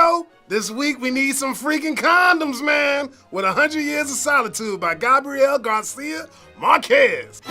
yo! This week we need some freaking condoms, man! With 100 Years of Solitude by Gabriel García Márquez.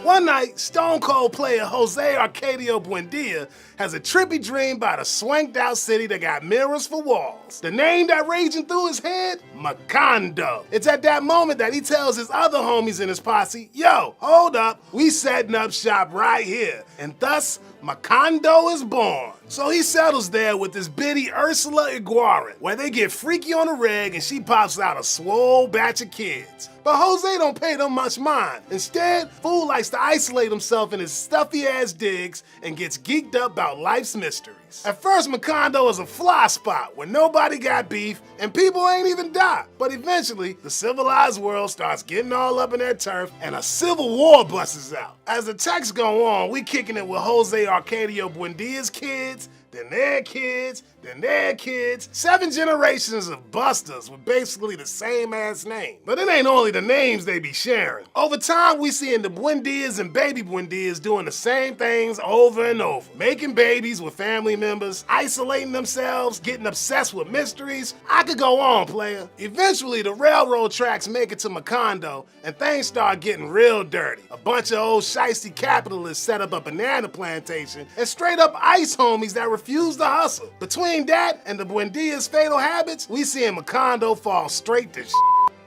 One night, Stone Cold player Jose Arcadio Buendia has a trippy dream about a swanked out city that got mirrors for walls. The name that raging through his head? Macondo. It's at that moment that he tells his other homies in his posse, yo, hold up, we setting up shop right here. And thus, Macondo is born. So he settles there with this bitty Ursula Iguaran, where they get freaky on the reg and she pops out a swole batch of kids. But Jose don't pay them much mind. Instead, fool likes to isolate himself in his stuffy ass digs and gets geeked up about life's mysteries. At first, Macondo is a fly spot where nobody got beef and people ain't even die. But eventually, the civilized world starts getting all up in their turf and a civil war busts out. As the texts go on, we kicking it with Jose Arcadio Buendia's kids, then their kids, then their kids. 7 generations of busters with basically the same ass name. But it ain't only the names they be sharing. Over time, we seeing the Buendias and baby Buendias doing the same things over and over. Making babies with family members, isolating themselves, getting obsessed with mysteries. I could go on, player. Eventually, the railroad tracks make it to Macondo, and things start getting real dirty. A bunch of old shiesty capitalists set up a banana plantation, and straight up ice homies that refuse to hustle. Between that and the Buendia's fatal habits, we seeing Macondo fall straight to shit.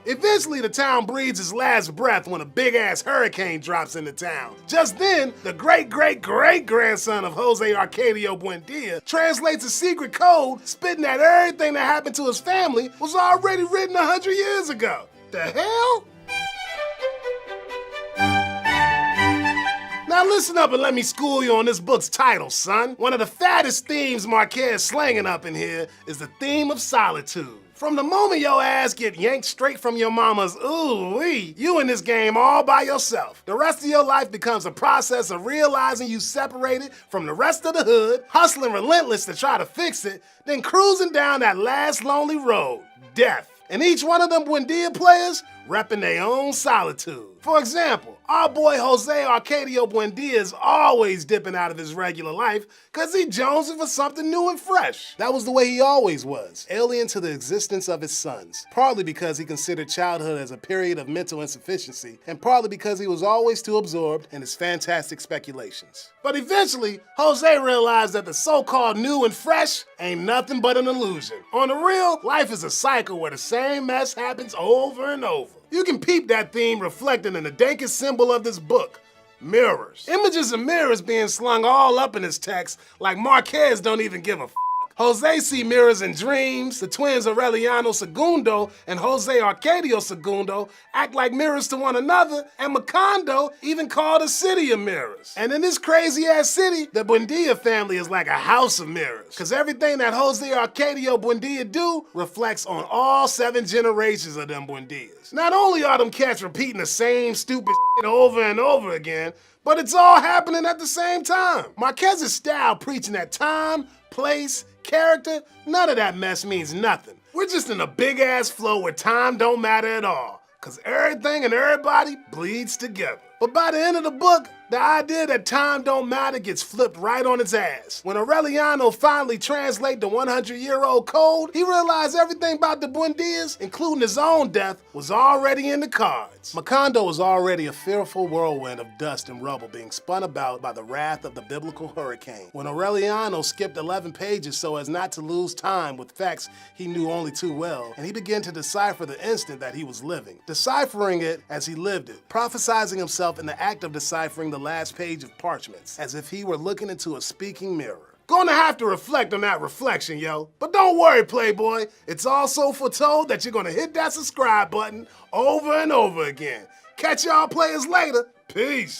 Eventually, the town breathes its last breath when a big-ass hurricane drops into town. Just then, the great-great-great-grandson of Jose Arcadio Buendia translates a secret code, spitting that everything that happened to his family was already written 100 years ago. The hell? Now listen up and let me school you on this book's title, son. One of the fattest themes Marquez slanging up in here is the theme of solitude. From the moment your ass get yanked straight from your mama's ooh-wee, you in this game all by yourself. The rest of your life becomes a process of realizing you separated from the rest of the hood, hustling relentless to try to fix it, then cruising down that last lonely road, death. And each one of them Buendia players repping their own solitude. For example, our boy Jose Arcadio Buendia is always dipping out of his regular life because he jonesing for something new and fresh. That was the way he always was, alien to the existence of his sons. Partly because he considered childhood as a period of mental insufficiency, and partly because he was always too absorbed in his fantastic speculations. But eventually, Jose realized that the so-called new and fresh ain't nothing but an illusion. On the real, life is a cycle where the same mess happens over and over. You can peep that theme reflected in the dankest symbol of this book, mirrors. Images of mirrors being slung all up in his text like Marquez don't even give a f***. Jose see mirrors in dreams, the twins Aureliano Segundo and Jose Arcadio Segundo act like mirrors to one another, and Macondo even called a city of mirrors. And in this crazy-ass city, the Buendia family is like a house of mirrors, because everything that Jose Arcadio Buendia do reflects on all 7 generations of them Buendias. Not only are them cats repeating the same stupid shit over and over again, but it's all happening at the same time. Marquez's style preaching that time, place, character, none of that mess means nothing. We're just in a big-ass flow where time don't matter at all, because everything and everybody bleeds together. But by the end of the book, the idea that time don't matter gets flipped right on its ass. When Aureliano finally translated the 100-year-old code, he realized everything about the Buendias, including his own death, was already in the cards. Macondo was already a fearful whirlwind of dust and rubble being spun about by the wrath of the biblical hurricane. When Aureliano skipped 11 pages so as not to lose time with facts he knew only too well, and he began to decipher the instant that he was living, deciphering it as he lived it, prophesizing himself in the act of deciphering the last page of parchments, as if he were looking into a speaking mirror. Gonna have to reflect on that reflection, yo. But don't worry, Playboy. It's also foretold that you're gonna hit that subscribe button over and over again. Catch y'all players later. Peace.